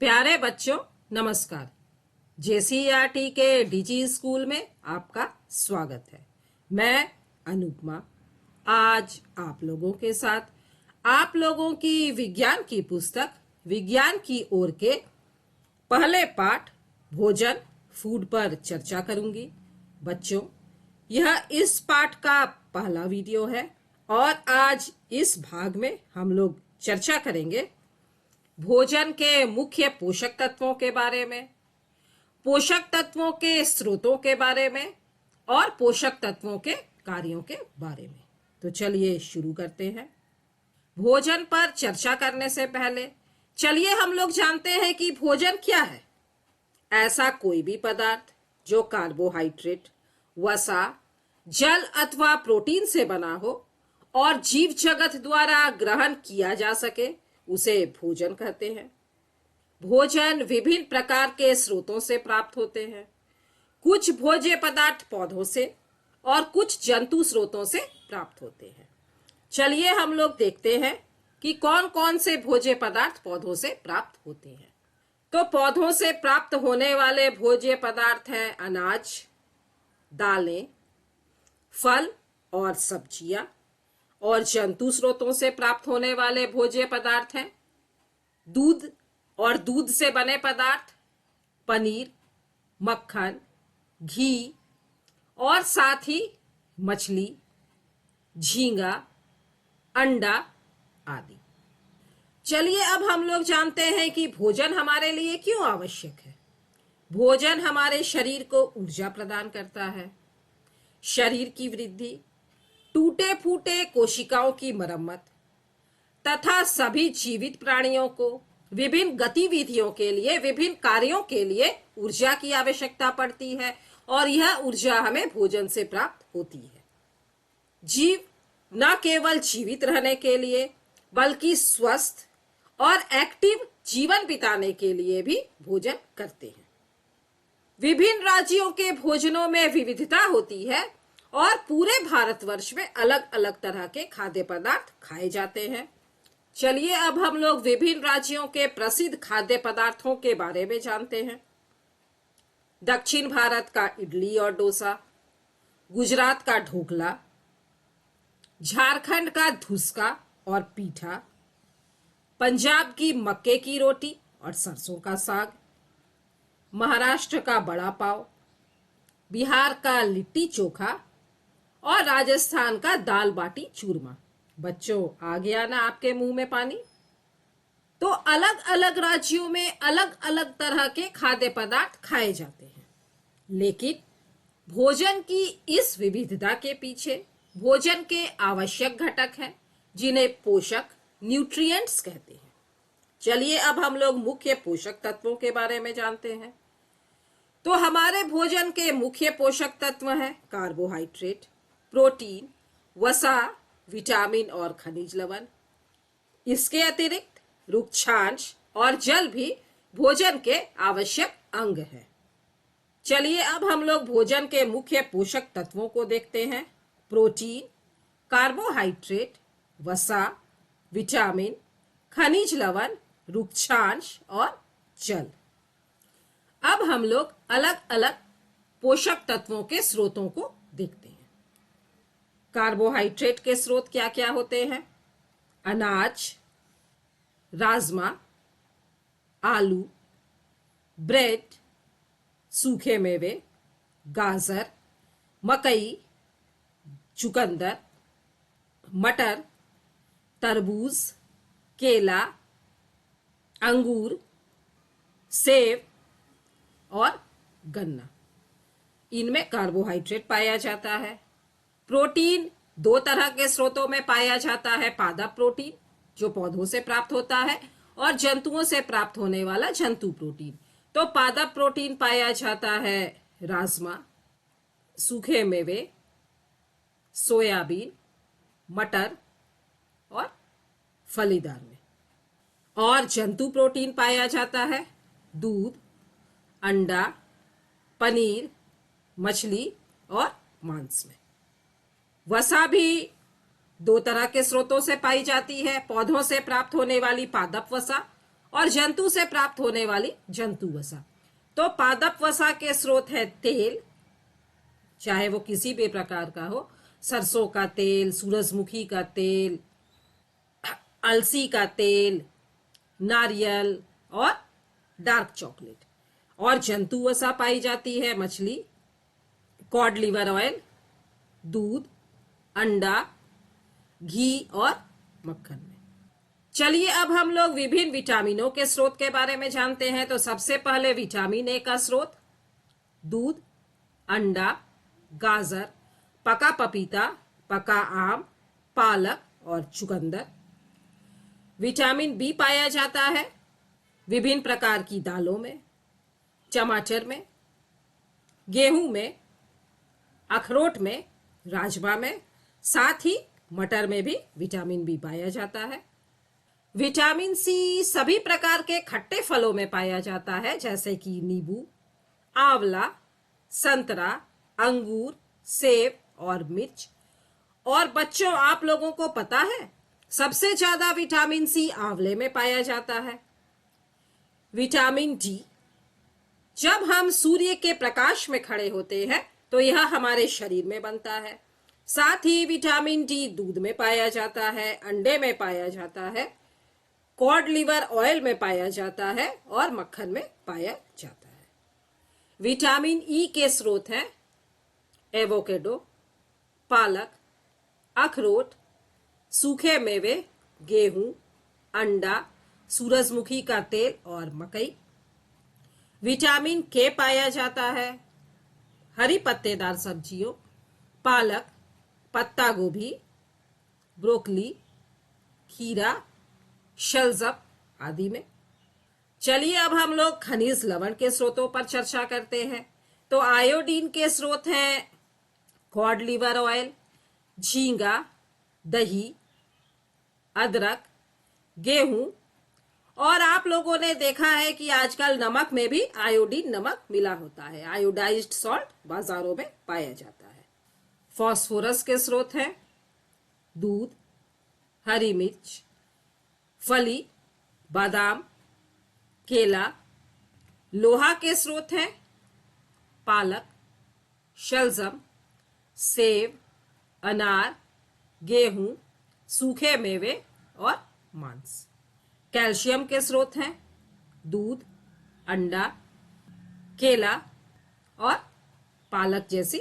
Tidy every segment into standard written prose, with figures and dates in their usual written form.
प्यारे बच्चों, नमस्कार। जेसीईआरटी के डीजी स्कूल में आपका स्वागत है। मैं अनुपमा आज आप लोगों के साथ आप लोगों की विज्ञान की पुस्तक विज्ञान की ओर के पहले पाठ भोजन फूड पर चर्चा करूंगी। बच्चों, यह इस पाठ का पहला वीडियो है और आज इस भाग में हम लोग चर्चा करेंगे भोजन के मुख्य पोषक तत्वों के बारे में, पोषक तत्वों के स्रोतों के बारे में और पोषक तत्वों के कार्यों के बारे में। तो चलिए शुरू करते हैं। भोजन पर चर्चा करने से पहले चलिए हम लोग जानते हैं कि भोजन क्या है। ऐसा कोई भी पदार्थ जो कार्बोहाइड्रेट, वसा, जल अथवा प्रोटीन से बना हो और जीव जगत द्वारा ग्रहण किया जा सके, उसे भोजन कहते हैं। भोजन विभिन्न प्रकार के स्रोतों से प्राप्त होते हैं। कुछ भोज्य पदार्थ पौधों से और कुछ जंतु स्रोतों से प्राप्त होते हैं। चलिए हम लोग देखते हैं कि कौन कौन से भोज्य पदार्थ पौधों से प्राप्त होते हैं। तो पौधों से प्राप्त होने वाले भोज्य पदार्थ हैं अनाज, दालें, फल और सब्जियां। और जंतु स्रोतों से प्राप्त होने वाले भोज्य पदार्थ हैं दूध और दूध से बने पदार्थ, पनीर, मक्खन, घी और साथ ही मछली, झींगा, अंडा आदि। चलिए अब हम लोग जानते हैं कि भोजन हमारे लिए क्यों आवश्यक है। भोजन हमारे शरीर को ऊर्जा प्रदान करता है, शरीर की वृद्धि, टूटे फूटे कोशिकाओं की मरम्मत तथा सभी जीवित प्राणियों को विभिन्न गतिविधियों के लिए, विभिन्न कार्यों के लिए ऊर्जा की आवश्यकता पड़ती है और यह ऊर्जा हमें भोजन से प्राप्त होती है। जीव न केवल जीवित रहने के लिए बल्कि स्वस्थ और एक्टिव जीवन बिताने के लिए भी भोजन करते हैं। विभिन्न राज्यों के भोजनों में विविधता होती है और पूरे भारतवर्ष में अलग अलग तरह के खाद्य पदार्थ खाए जाते हैं। चलिए अब हम लोग विभिन्न राज्यों के प्रसिद्ध खाद्य पदार्थों के बारे में जानते हैं। दक्षिण भारत का इडली और डोसा, गुजरात का ढोकला, झारखंड का धुसका और पीठा, पंजाब की मक्के की रोटी और सरसों का साग, महाराष्ट्र का बड़ा पाव, बिहार का लिट्टी चोखा और राजस्थान का दाल बाटी चूरमा। बच्चों, आ गया ना आपके मुंह में पानी? तो अलग अलग राज्यों में अलग अलग तरह के खाद्य पदार्थ खाए जाते हैं, लेकिन भोजन की इस विविधता के पीछे भोजन के आवश्यक घटक हैं जिन्हें पोषक, न्यूट्रिएंट्स कहते हैं। चलिए अब हम लोग मुख्य पोषक तत्वों के बारे में जानते हैं। तो हमारे भोजन के मुख्य पोषक तत्व हैं कार्बोहाइड्रेट, प्रोटीन, वसा, विटामिन और खनिज लवण। इसके अतिरिक्त रुक्षांश और जल भी भोजन के आवश्यक अंग हैं। चलिए अब हम लोग भोजन के मुख्य पोषक तत्वों को देखते हैं। प्रोटीन, कार्बोहाइड्रेट, वसा, विटामिन, खनिज लवण, रुक्षांश और जल। अब हम लोग अलग अलग पोषक तत्वों के स्रोतों को देखते हैं। कार्बोहाइड्रेट के स्रोत क्या क्या होते हैं? अनाज, राजमा, आलू, ब्रेड, सूखे मेवे, गाजर, मकई, चुकंदर, मटर, तरबूज, केला, अंगूर, सेब और गन्ना। इनमें कार्बोहाइड्रेट पाया जाता है। प्रोटीन दो तरह के स्रोतों में पाया जाता है। पादप प्रोटीन जो पौधों से प्राप्त होता है और जंतुओं से प्राप्त होने वाला जंतु प्रोटीन। तो पादप प्रोटीन पाया जाता है राजमा, सूखे मेवे, सोयाबीन, मटर और फलीदार में। और जंतु प्रोटीन पाया जाता है दूध, अंडा, पनीर, मछली और मांस में। वसा भी दो तरह के स्रोतों से पाई जाती है। पौधों से प्राप्त होने वाली पादप वसा और जंतु से प्राप्त होने वाली जंतु वसा। तो पादप वसा के स्रोत है तेल, चाहे वो किसी भी प्रकार का हो, सरसों का तेल, सूरजमुखी का तेल, अलसी का तेल, नारियल और डार्क चॉकलेट। और जंतु वसा पाई जाती है मछली, कॉड लिवर ऑयल, दूध, अंडा, घी और मक्खन में। चलिए अब हम लोग विभिन्न विटामिनों के स्रोत के बारे में जानते हैं। तो सबसे पहले विटामिन ए का स्रोत दूध, अंडा, गाजर, पका पपीता, पका आम, पालक और चुकंदर। विटामिन बी पाया जाता है विभिन्न प्रकार की दालों में, टमाटर में, गेहूं में, अखरोट में, राजमा में, साथ ही मटर में भी विटामिन बी पाया जाता है। विटामिन सी सभी प्रकार के खट्टे फलों में पाया जाता है, जैसे कि नींबू, आंवला, संतरा, अंगूर, सेब और मिर्च। और बच्चों, आप लोगों को पता है सबसे ज्यादा विटामिन सी आंवले में पाया जाता है। विटामिन डी, जब हम सूर्य के प्रकाश में खड़े होते हैं तो यह हमारे शरीर में बनता है। साथ ही विटामिन डी दूध में पाया जाता है, अंडे में पाया जाता है, कॉड लिवर ऑयल में पाया जाता है और मक्खन में पाया जाता है। विटामिन ई के स्रोत हैं एवोकेडो, पालक, अखरोट, सूखे मेवे, गेहूं, अंडा, सूरजमुखी का तेल और मकई। विटामिन के पाया जाता है हरी पत्तेदार सब्जियों, पालक, पत्ता गोभी, ब्रोकली, खीरा, शलजम आदि में। चलिए अब हम लोग खनिज लवण के स्रोतों पर चर्चा करते हैं। तो आयोडीन के स्रोत हैं कॉड लिवर ऑयल, झींगा, दही, अदरक, गेहूं। और आप लोगों ने देखा है कि आजकल नमक में भी आयोडीन नमक मिला होता है, आयोडाइज्ड सॉल्ट बाजारों में पाया जाता है। फास्फोरस के स्रोत हैं दूध, हरी मिर्च, फली, बादाम, केला। लोहा के स्रोत हैं पालक, शलजम, सेब, अनार, गेहूं, सूखे मेवे और मांस। कैल्शियम के स्रोत हैं दूध, अंडा, केला और पालक जैसी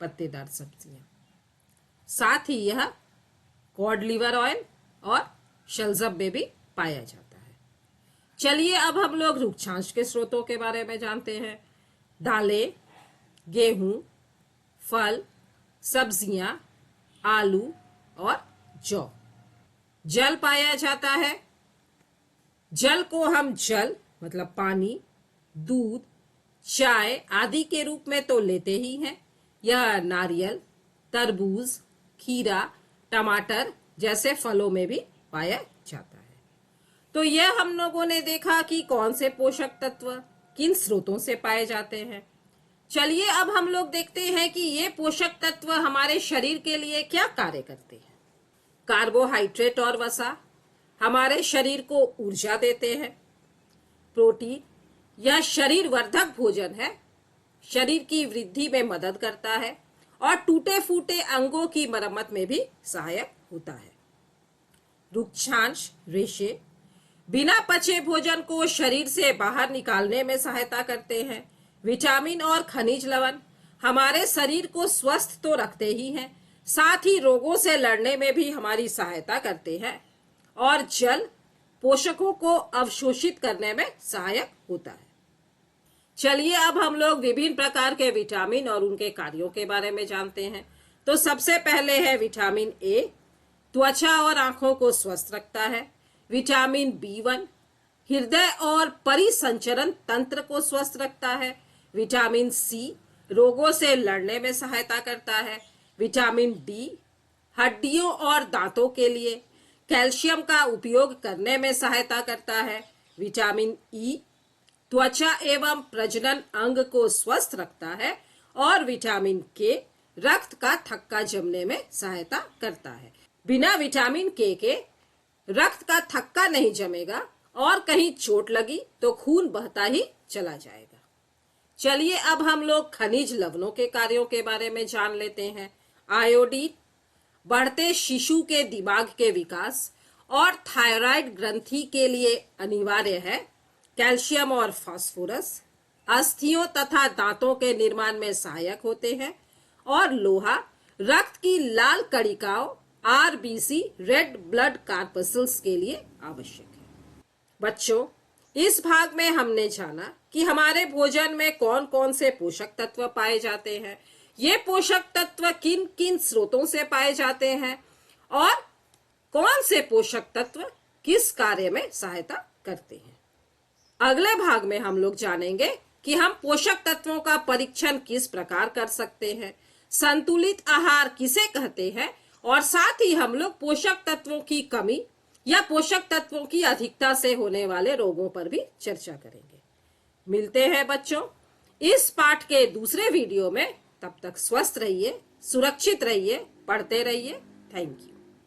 पत्तेदार सब्जियां। साथ ही यह कॉड लिवर ऑयल और शलजम में भी पाया जाता है। चलिए अब हम लोग रुक्षांश के स्रोतों के बारे में जानते हैं। दालें, गेहूं, फल, सब्जियां, आलू और जौ। जल पाया जाता है। जल को हम जल मतलब पानी, दूध, चाय आदि के रूप में तो लेते ही हैं। यह नारियल, तरबूज, खीरा, टमाटर जैसे फलों में भी पाया जाता है। तो यह हम लोगों ने देखा कि कौन से पोषक तत्व किन स्रोतों से पाए जाते हैं। चलिए अब हम लोग देखते हैं कि ये पोषक तत्व हमारे शरीर के लिए क्या कार्य करते हैं। कार्बोहाइड्रेट और वसा हमारे शरीर को ऊर्जा देते हैं। प्रोटीन, यह शरीर वर्धक भोजन है, शरीर की वृद्धि में मदद करता है और टूटे फूटे अंगों की मरम्मत में भी सहायक होता है। रुक्षांश, रेशे, बिना पचे भोजन को शरीर से बाहर निकालने में सहायता करते हैं। विटामिन और खनिज लवण हमारे शरीर को स्वस्थ तो रखते ही हैं, साथ ही रोगों से लड़ने में भी हमारी सहायता करते हैं। और जल पोषकों को अवशोषित करने में सहायक होता है। चलिए अब हम लोग विभिन्न प्रकार के विटामिन और उनके कार्यों के बारे में जानते हैं। तो सबसे पहले है विटामिन ए, त्वचा और आंखों को स्वस्थ रखता है। विटामिन बी1 हृदय और परिसंचरण तंत्र को स्वस्थ रखता है। विटामिन सी रोगों से लड़ने में सहायता करता है। विटामिन डी हड्डियों और दांतों के लिए कैल्शियम का उपयोग करने में सहायता करता है। विटामिन ई त्वचा एवं प्रजनन अंग को स्वस्थ रखता है। और विटामिन के रक्त का थक्का जमने में सहायता करता है। बिना विटामिन के रक्त का थक्का नहीं जमेगा और कहीं चोट लगी तो खून बहता ही चला जाएगा। चलिए अब हम लोग खनिज लवणों के कार्यों के बारे में जान लेते हैं। आयोडीन बढ़ते शिशु के दिमाग के विकास और थायराइड ग्रंथि के लिए अनिवार्य है। कैल्शियम और फास्फोरस अस्थियों तथा दांतों के निर्माण में सहायक होते हैं। और लोहा रक्त की लाल कणिकाओं आरबीसी रेड ब्लड कार्पसल्स के लिए आवश्यक है। बच्चों, इस भाग में हमने जाना कि हमारे भोजन में कौन कौन से पोषक तत्व पाए जाते हैं, ये पोषक तत्व किन किन स्रोतों से पाए जाते हैं और कौन से पोषक तत्व किस कार्य में सहायता करते हैं। अगले भाग में हम लोग जानेंगे कि हम पोषक तत्वों का परीक्षण किस प्रकार कर सकते हैं, संतुलित आहार किसे कहते हैं और साथ ही हम लोग पोषक तत्वों की कमी या पोषक तत्वों की अधिकता से होने वाले रोगों पर भी चर्चा करेंगे। मिलते हैं बच्चों इस पाठ के दूसरे वीडियो में। तब तक स्वस्थ रहिए, सुरक्षित रहिए, पढ़ते रहिए। Thank you.